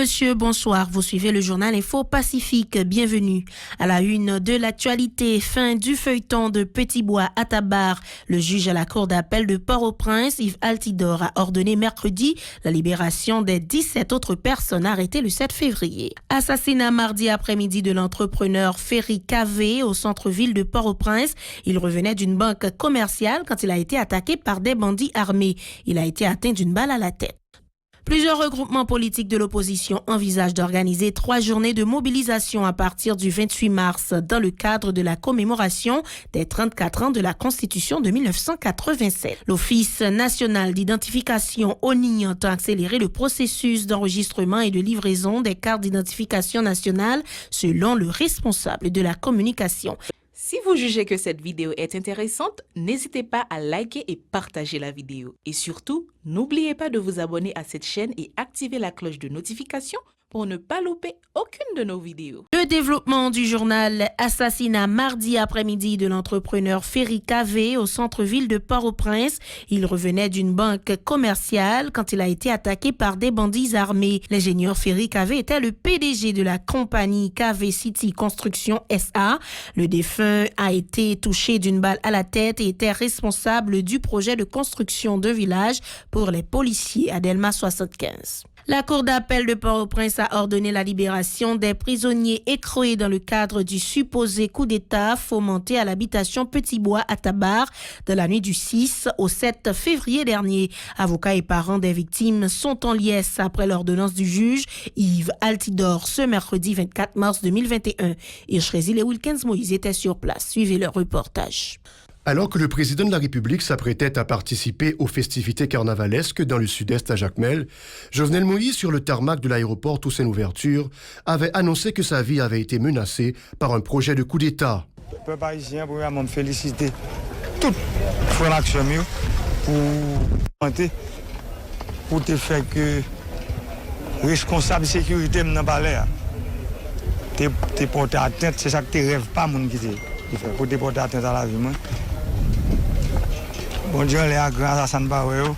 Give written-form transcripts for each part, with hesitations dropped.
messieurs, bonsoir. Vous suivez le journal Info Pacifique. Bienvenue. À la une de l'actualité, fin du feuilleton de Petit-Bois à Tabar. Le juge à la cour d'appel de Port-au-Prince, Yves Altidore, a ordonné mercredi la libération des 17 autres personnes arrêtées le 7 février. Assassinat mardi après-midi de l'entrepreneur Ferry Cavé au centre-ville de Port-au-Prince. Il revenait d'une banque commerciale quand il a été attaqué par des bandits armés. Il a été atteint d'une balle à la tête. Plusieurs regroupements politiques de l'opposition envisagent d'organiser 3 journées de mobilisation à partir du 28 mars dans le cadre de la commémoration des 34 ans de la Constitution de 1987. L'Office national d'identification ONI entend accélérer le processus d'enregistrement et de livraison des cartes d'identification nationale selon le responsable de la communication. Si vous jugez que cette vidéo est intéressante, n'hésitez pas à liker et partager la vidéo. Et surtout, n'oubliez pas de vous abonner à cette chaîne et activer la cloche de notification pour ne pas louper aucune de nos vidéos. Le développement du journal Assassinat mardi après-midi de l'entrepreneur Ferry Cavé au centre-ville de Port-au-Prince. Il revenait d'une banque commerciale quand il a été attaqué par des bandits armés. L'ingénieur Ferry Cavé était le PDG de la compagnie Cavé City Construction SA. Le défunt a été touché d'une balle à la tête et était responsable du projet de construction d'un village pour les policiers à Delma 75. La Cour d'appel de Port-au-Prince a ordonné la libération des prisonniers écroués dans le cadre du supposé coup d'État fomenté à l'habitation Petit-Bois à Tabar de la nuit du 6 au 7 février dernier. Avocats et parents des victimes sont en liesse après l'ordonnance du juge Yves Altidore ce mercredi 24 mars 2021. Hirschrezil et Wilkins Moïse étaient sur place. Suivez leur reportage. Alors que le président de la République s'apprêtait à participer aux festivités carnavalesques dans le sud-est à Jacmel, Jovenel Moïse, sur le tarmac de l'aéroport Toussaint-Louverture, avait annoncé que sa vie avait été menacée par un projet de coup d'État. Le peuple haïtien, premièrement, féliciter toute fraction pour te faire que responsable de sécurité dans le palais, te porter atteinte, c'est ça que tu rêves pas, mon qui pour te porter atteinte à la vie. Bon Dieu, les grâce à Sanbaouéo,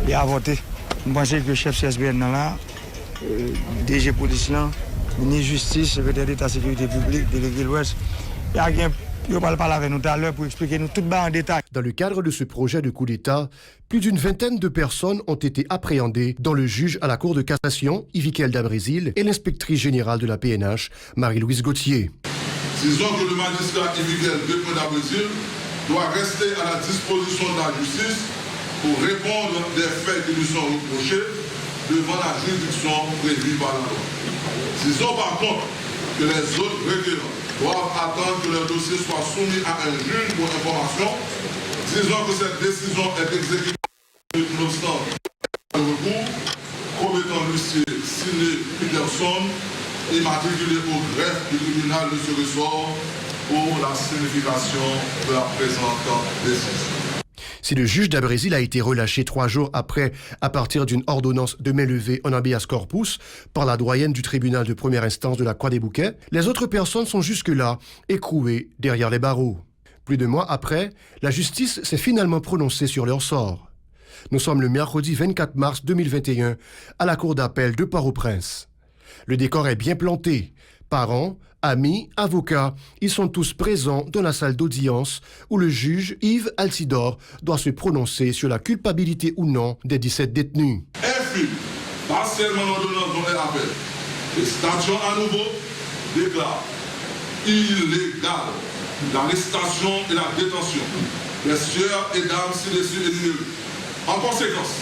il a voté. Je pense que le chef CSBN là, DG Police, ministre Justice, secrétaire d'État Sécurité Publique, délégué l'Ouest, il va parler avec nous tout à l'heure pour expliquer nous tout en détail. Dans le cadre de ce projet de coup d'État, plus d'une vingtaine de personnes ont été appréhendées, dont le juge à la Cour de cassation, Yvikel Dabrésil, et l'inspectrice générale de la PNH, Marie-Louise Gauthier. Disons que le magistrat Yvikel Dabrésil doit rester à la disposition de la justice pour répondre des faits qui lui sont reprochés devant la juridiction prévue par la loi. Disons par contre que les autres requérants doivent attendre que leur dossier soit soumis à un juge pour information. Disons que cette décision est exécutée nonobstant le recours, commettant l'huissier signé Peterson, immatriculé au greffe du tribunal de ce ressort pour la signification de la présente décision. Si le juge d'Abrésil a été relâché 3 jours après, à partir d'une ordonnance de main levée en habeas corpus par la doyenne du tribunal de première instance de la Croix-des-Bouquets, les autres personnes sont jusque-là écrouées derrière les barreaux. Plus de mois après, la justice s'est finalement prononcée sur leur sort. Nous sommes le mercredi 24 mars 2021 à la cour d'appel de Port-au-Prince. Le décor est bien planté. Parents, amis, avocats, ils sont tous présents dans la salle d'audience où le juge Yves Altidore doit se prononcer sur la culpabilité ou non des 17 détenus. Infime, partiellement l'ordonnance dont elle appelle, le statut à nouveau déclare illégal l'arrestation et la détention des sieurs et dames ci-dessus énumérées. En conséquence,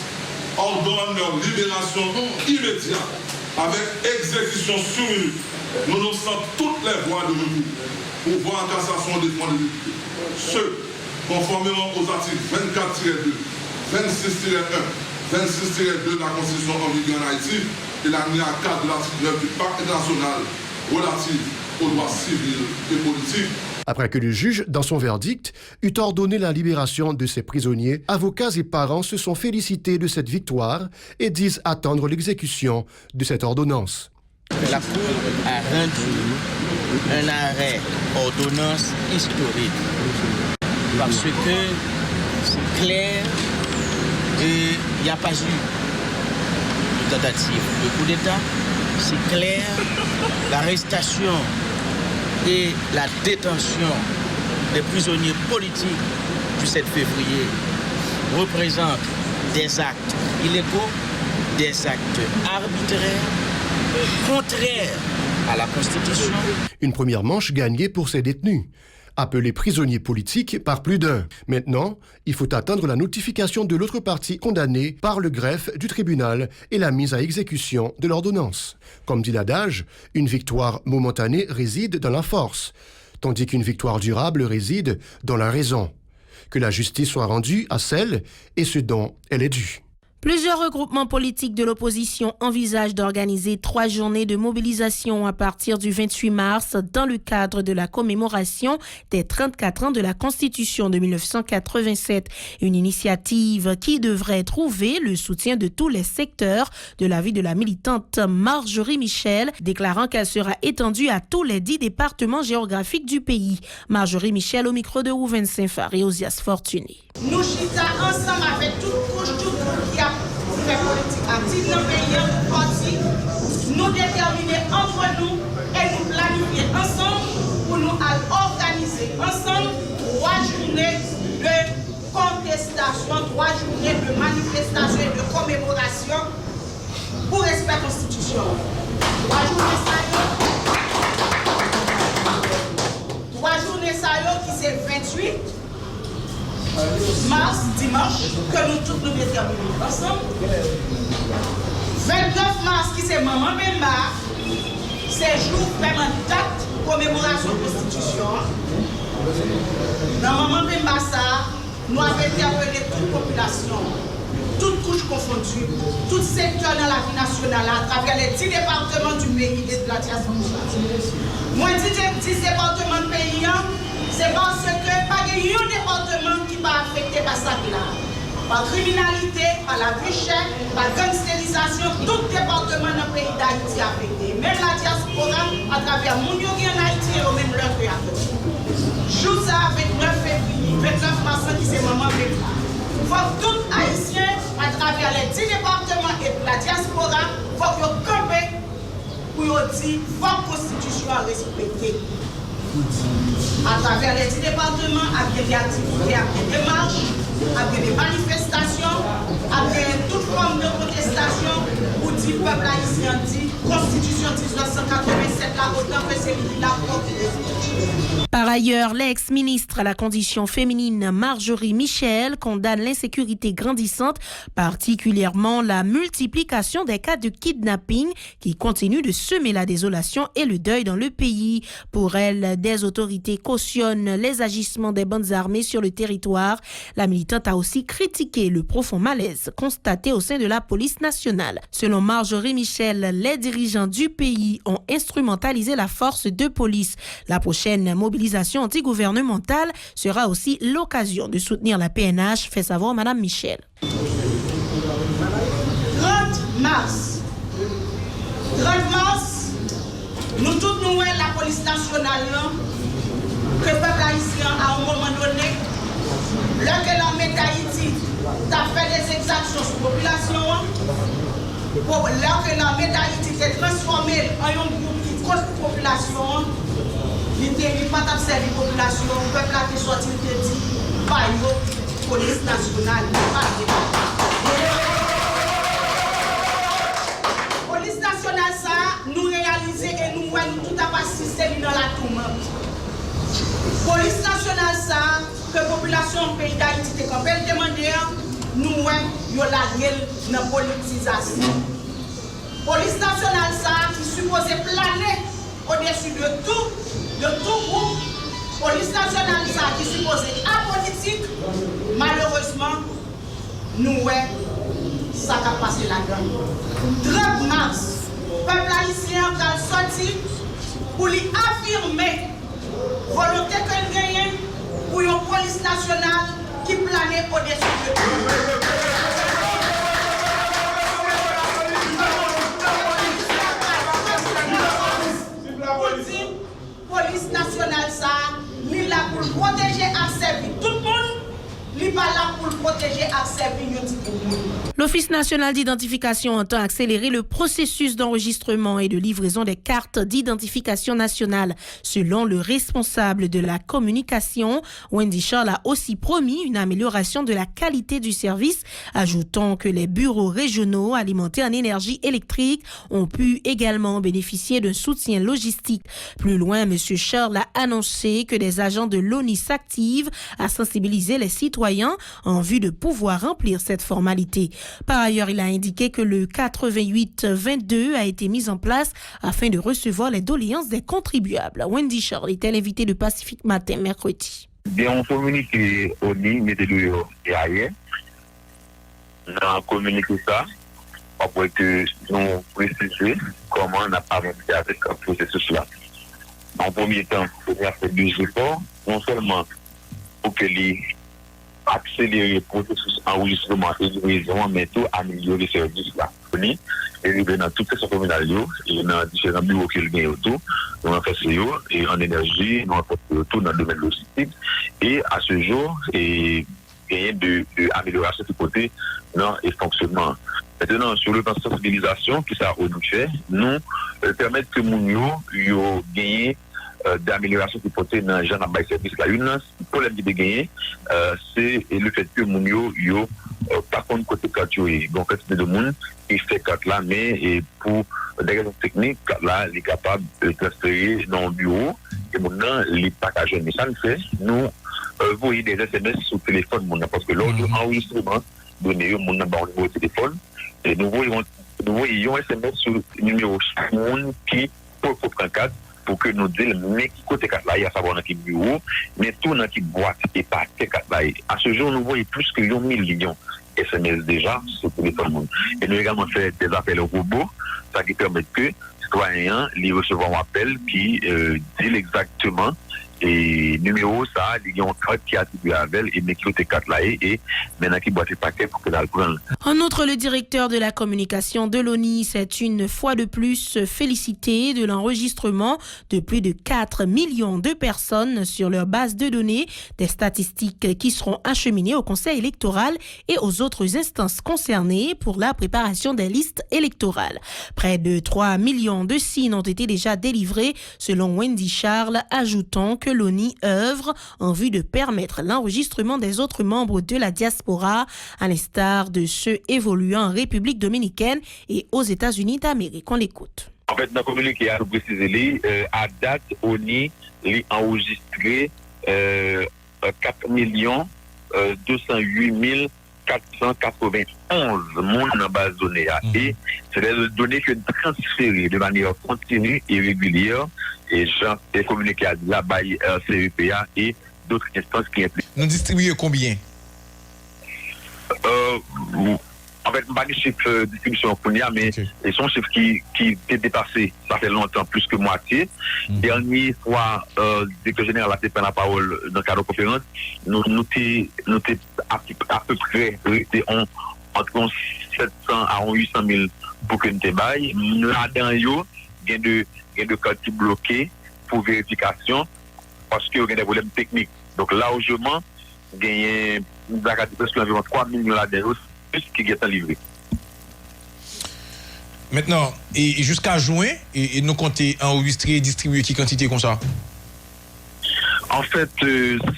ordonne leur libération immédiate avec exécution sur minute, nonobstant toutes les voies de recours, pouvoir en cassation des fonds de députés. Ce, conformément aux articles 24-2, 26-1, 26-2 de la Constitution en vigueur en Haïti et l'alinéa 4 de l'article 9 du Pacte international relatif aux droits civils et politiques. Après que le juge, dans son verdict, eut ordonné la libération de ses prisonniers, avocats et parents se sont félicités de cette victoire et disent attendre l'exécution de cette ordonnance. La Cour a rendu un arrêt ordonnance historique parce que c'est clair et il n'y a pas eu tentative de coup d'État. C'est clair, l'arrestation et la détention des prisonniers politiques du 7 février représentent des actes illégaux, des actes arbitraires, contraires à la Constitution. Une première manche gagnée pour ces détenus, appelés prisonniers politiques par plus d'un. Maintenant, il faut attendre la notification de l'autre partie condamnée par le greffe du tribunal et la mise à exécution de l'ordonnance. Comme dit l'adage, une victoire momentanée réside dans la force, tandis qu'une victoire durable réside dans la raison. Que la justice soit rendue à celle et ce dont elle est due. Plusieurs regroupements politiques de l'opposition envisagent d'organiser 3 journées de mobilisation à partir du 28 mars dans le cadre de la commémoration des 34 ans de la Constitution de 1987. Une initiative qui devrait trouver le soutien de tous les secteurs de la vie de la militante Marjorie Michel, déclarant qu'elle sera étendue à tous les 10 départements géographiques du pays. Marjorie Michel au micro de Rouven Saint-Phar et Osias Fortuné. Nous chita ensemble avec toute couche qui a fait politique active dans le pays, parti, nous déterminer entre nous et nous planifier ensemble pour nous organiser ensemble 3 journées de contestation, 3 journées de manifestation et de commémoration pour respect de la Constitution. 3 journées qui c'est 28 mars, dimanche, que nous tous nous déterminons ensemble. 29 mars, qui c'est Maman Bemba, c'est jour vraiment date, commémoration de la Constitution. Dans Maman Bemba, ça, nous avons interpellé toute population, toutes couches confondues, tout secteur dans la vie nationale, à travers les 10 départements du pays et de la diaspora. Moi, 10 départements du pays, c'est parce que pas de un département qui va affecter par ça là. Par criminalité, par la vie chère, par gangstérisation, tout département dans le pays d'Haïti affecté. Même la diaspora, à travers mon yogi en Haïti, et même leur fait affecté. Joue ça avec 9 février, 29 mars, qui c'est Maman Bemba. Il faut que tout Haïtien, à travers les 10 départements et la diaspora, il faut que camper pour dire qu'il faut la Constitution à respecter. À travers les 10 départements, avec des activités, avec des marches, avec des manifestations, avec toute forme de protestation, pour dire le peuple haïtien dit Constitution 1987, là, autant que c'est la propre. Par ailleurs, l'ex-ministre à la condition féminine Marjorie Michel condamne l'insécurité grandissante, particulièrement la multiplication des cas de kidnapping qui continuent de semer la désolation et le deuil dans le pays. Pour elle, des autorités cautionnent les agissements des bandes armées sur le territoire. La militante a aussi critiqué le profond malaise constaté au sein de la police nationale. Selon Marjorie Michel, les dirigeants du pays ont instrumentalisé la force de police. La prochaine mobilisation antigouvernementale sera aussi l'occasion de soutenir la PNH, fait savoir Mme Michel. 30 mars, nous tous nous la police nationale, que le peuple haïtien à un moment donné, lorsque l'armée d'Haïti a fait des exactions sur la population, lorsque l'armée d'Haïti s'est transformée en un groupe qui cause la population, il n'était pas d'observer la population, le peuple a sorti, il a dit, pas la police nationale, police nationale, ça, nous réaliser et nous voyons tout à fait système dans la tourmente. Police nationale, ça, que la population du pays d'Haïti est quand même demandée, nous voyons la gueule dans la politisation. Police nationale, ça, qui supposait planer au-dessus de tout groupe. Police nationale, ça, qui supposait apolitique, malheureusement, nous voyons ça qui a passé là-dedans. 30 mars, le peuple haïtien a sorti pour lui affirmer volonté qu'elle gagne pour une police nationale qui planait au-dessus de tout. Police nationale, ça, lui là pour protéger et servir tout le monde, lui pas là pour protéger et servir tout le monde. L'Office national d'identification entend accélérer le processus d'enregistrement et de livraison des cartes d'identification nationale. Selon le responsable de la communication, Wendy Charles a aussi promis une amélioration de la qualité du service, ajoutant que les bureaux régionaux alimentés en énergie électrique ont pu également bénéficier d'un soutien logistique. Plus loin, M. Charles a annoncé que des agents de l'ONI s'activent à sensibiliser les citoyens en vue de pouvoir remplir cette formalité. Par ailleurs, il a indiqué que le 88-22 a été mis en place afin de recevoir les doléances des contribuables. Wendy Charles était l'invité de Pacifique Matin mercredi. Bien, on communique au NI, mettez-le et ailleurs. On a communiqué ça pour que nous précisions comment on a avancé avec ce processus-là. En premier temps, on a fait deux efforts, non seulement pour que les accélérer le processus d'enregistrement et de livraison, mais tout améliorer ce service-là. Et dans toutes les communales, et dans différents bureaux qu'il y a autour, nous avons fait ça, et en énergie, nous avons fait tout dans le domaine logistique. Et à ce jour, il y a de amélioration du côté et fonctionnement. Maintenant, sur le plan de sensibilisation, qui ça nous fait, nous permettre que nous gagnons d'amélioration du côté dans le genre de service. Le problème qui est gagné, c'est le fait que nous yo par contre côté catégorie donc quantité de monde qui fait carte là mais pour des raisons techniques là il est capable de transférer dans le bureau et maintenant les packages mais ça nous fait nous voyez des SMS sur téléphone parce que lors de l'enregistrement donné mon numéro de téléphone et nous voyons SMS sur le numéro chaque monde qui pour prendre carte pour que nous disions, mais qui côté 4 là, il y a savoir dans quel bureau, mais tout dans quelle boîte et pas 4 là. À ce jour, nous voyons plus que 1 million SMS déjà sur le téléphone. Et nous également fait des appels au robot, ça qui permet que les citoyens les recevront un appel qui dit exactement et numéro ça, il y a un code qui est attribué à elle et mais qui est 4 là et maintenant qui boîte le paquet pour que la prenne. En outre, le directeur de la communication de l'ONI s'est une fois de plus félicité de l'enregistrement de plus de 4 millions de personnes sur leur base de données, des statistiques qui seront acheminées au Conseil électoral et aux autres instances concernées pour la préparation des listes électorales. Près de 3 millions de signes ont été déjà délivrés, selon Wendy Charles, ajoutant que l'ONI œuvre en vue de permettre l'enregistrement des autres membres de la diaspora, à l'instar de ceux évoluant en République dominicaine et aux États-Unis d'Amérique. On l'écoute. En fait, dans le communiqué, à préciser, à date, ONI a enregistré 4 208 491 monde dans la base de données. Et c'est des données que transférées de manière continue et régulière et j'ai communiqué à la BAI CEPA et d'autres instances qui impliquent. Nous distribuons combien? En fait, pas de chiffre de distribution qu'on y a, mais ils sont chiffres qui est dépassé, ça fait longtemps, plus que moitié. Dernière fois, le directeur général a pris la parole dans le cadre de conférence, nous sommes à peu près entre 700 à 800 000 pour que nous te baille. Là-dedans, il y a de cartes bloquées pour vérification parce qu'il y a des problèmes techniques. Donc, largement, il y a presque environ 3 millions là-dedans qui est livré. Maintenant, et jusqu'à juin, et nous comptons enregistrer et distribuer qui quantité comme ça? En fait,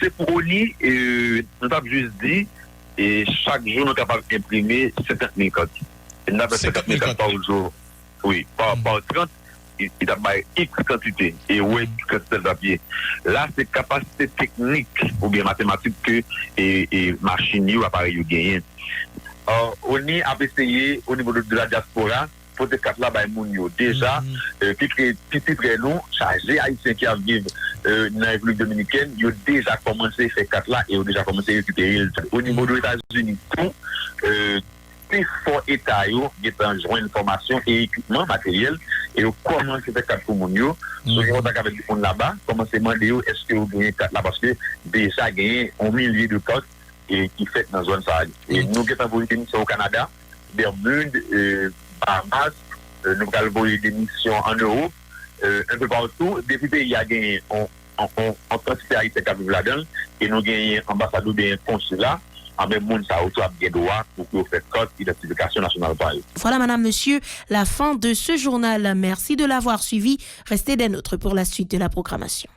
c'est pour ONI, nous avons juste dit, et chaque jour, nous sommes capables d'imprimer 50 000 cartes. Nous avons 50 000 cartes par jour. Oui, par 30, il y a X quantité, et oui, quantité de papier. Là, c'est capacité technique ou bien mathématique que et machine ou appareil gagnent. On a essayé au niveau de la diaspora pour ces cartes là déjà qui très long chargé haïtien qui vivent dans la République dominicaine, ils ont déjà commencé ces cartes là et ont déjà commencé à récupérer au niveau des États-Unis tout plus fort état ils ont joint information et équipement matériel et comment c'est ces cartes pour mon yo sur contact avec le fond là-bas comment c'est demander est-ce que vous gagnez carte là parce que déjà gagné 1 millier de cartes et qui fait dans la zone Sahel. Et nous qui avons des missions au Canada, Bermude, Bahamas, nous avons envoyé des missions en Europe, un peu partout. Depuis qu'il y a gagné en quantité haïtienne qui vivent là-dedans, et nous avons gagné ambassadeur des consulats, en même monde ça autour bien droit pour que vous faites code identification nationale par eux. Voilà, madame, monsieur, la fin de ce journal. Merci de l'avoir suivi. Restez des nôtres pour la suite de la programmation.